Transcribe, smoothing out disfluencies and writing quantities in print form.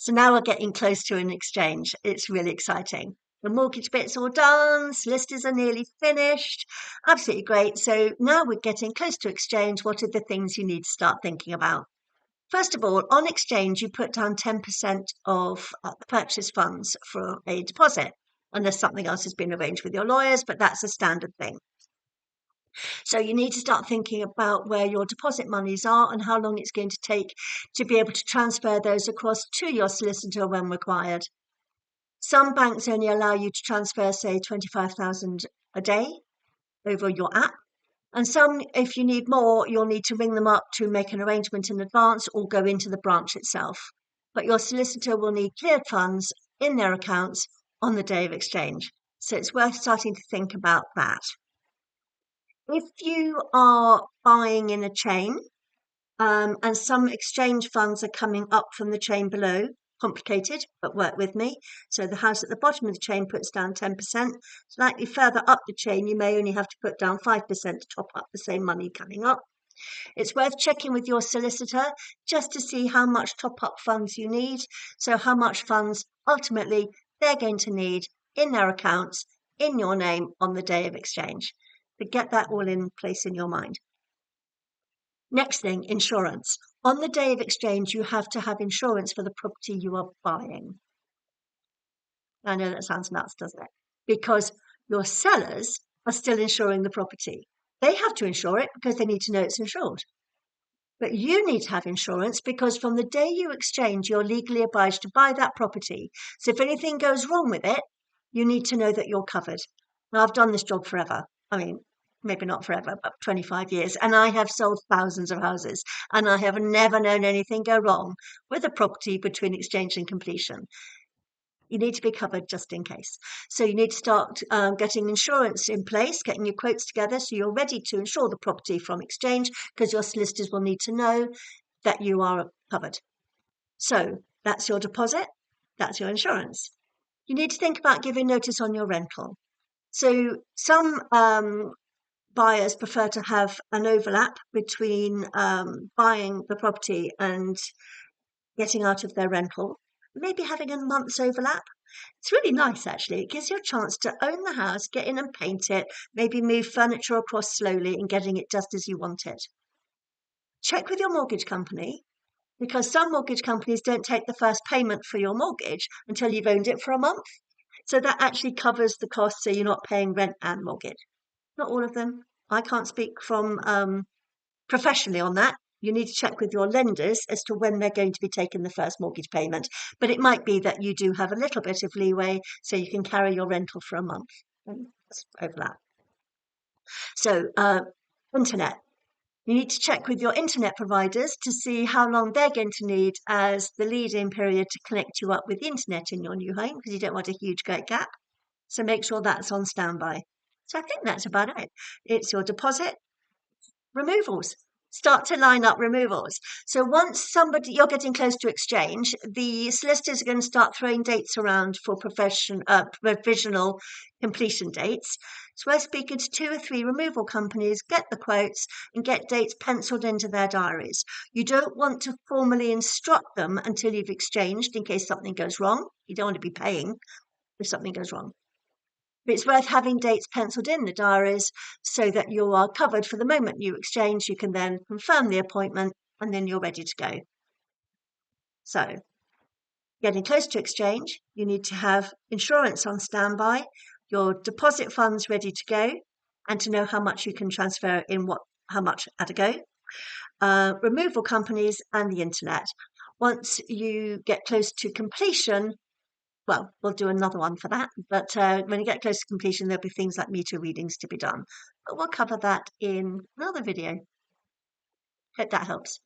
So now we're getting close to an exchange. It's really exciting. The mortgage bit's all done, solicitors are nearly finished. Absolutely great. So now we're getting close to exchange. What are the things you need to start thinking about? First of all, on exchange, you put down 10% of the purchase funds for a deposit, unless something else has been arranged with your lawyers, but that's a standard thing. So you need to start thinking about where your deposit monies are and how long it's going to take to be able to transfer those across to your solicitor when required. Some banks only allow you to transfer, say, 25,000 a day over your app. And some, if you need more, you'll need to ring them up to make an arrangement in advance or go into the branch itself. But your solicitor will need cleared funds in their accounts on the day of exchange. So it's worth starting to think about that. If you are buying in a chain, and some exchange funds are coming up from the chain below, complicated, but work with me. So the house at the bottom of the chain puts down 10%. Slightly further up the chain, you may only have to put down 5% to top up the same money coming up. It's worth checking with your solicitor just to see how much top-up funds you need. So how much funds ultimately they're going to need in their accounts, in your name on the day of exchange. But get that all in place in your mind. Next thing, insurance. On the day of exchange, you have to have insurance for the property you are buying. I know that sounds nuts, doesn't it? Because your sellers are still insuring the property. They have to insure it because they need to know it's insured. But you need to have insurance because from the day you exchange, you're legally obliged to buy that property. So if anything goes wrong with it, you need to know that you're covered. Now, I've done this job forever. I mean, maybe not forever, but 25 years. And I have sold thousands of houses. And I have never known anything go wrong with a property between exchange and completion. You need to be covered just in case. So you need to start getting insurance in place, getting your quotes together so you're ready to insure the property from exchange because your solicitors will need to know that you are covered. So that's your deposit, that's your insurance. You need to think about giving notice on your rental. So some buyers prefer to have an overlap between buying the property and getting out of their rental, maybe having a month's overlap. It's really nice, actually. It gives you a chance to own the house, get in and paint it, maybe move furniture across slowly and getting it just as you want it. Check with your mortgage company because some mortgage companies don't take the first payment for your mortgage until you've owned it for a month. So that actually covers the cost so you're not paying rent and mortgage. Not all of them. I can't speak from professionally on that. You need to check with your lenders as to when they're going to be taking the first mortgage payment. But it might be that you do have a little bit of leeway so you can carry your rental for a month. That's overlap. So, internet. You need to check with your internet providers to see how long they're going to need as the lead-in period to connect you up with the internet in your new home because you don't want a huge great gap. So make sure that's on standby. So I think that's about it. It's your deposit, removals. Start to line up removals. So once you're getting close to exchange, the solicitors are going to start throwing dates around for provisional completion dates. It's worth speaking to 2 or 3 removal companies, get the quotes and get dates penciled into their diaries. You don't want to formally instruct them until you've exchanged in case something goes wrong. You don't want to be paying if something goes wrong. But it's worth having dates penciled in the diaries so that you are covered for the moment you exchange. You can then confirm the appointment and then you're ready to go. So, getting close to exchange, you need to have insurance on standby, your deposit funds ready to go, and to know how much you can transfer in how much at a go. Removal companies and the internet. Once you get close to completion, well, we'll do another one for that. But when you get close to completion, there'll be things like meter readings to be done. But we'll cover that in another video. Hope that helps.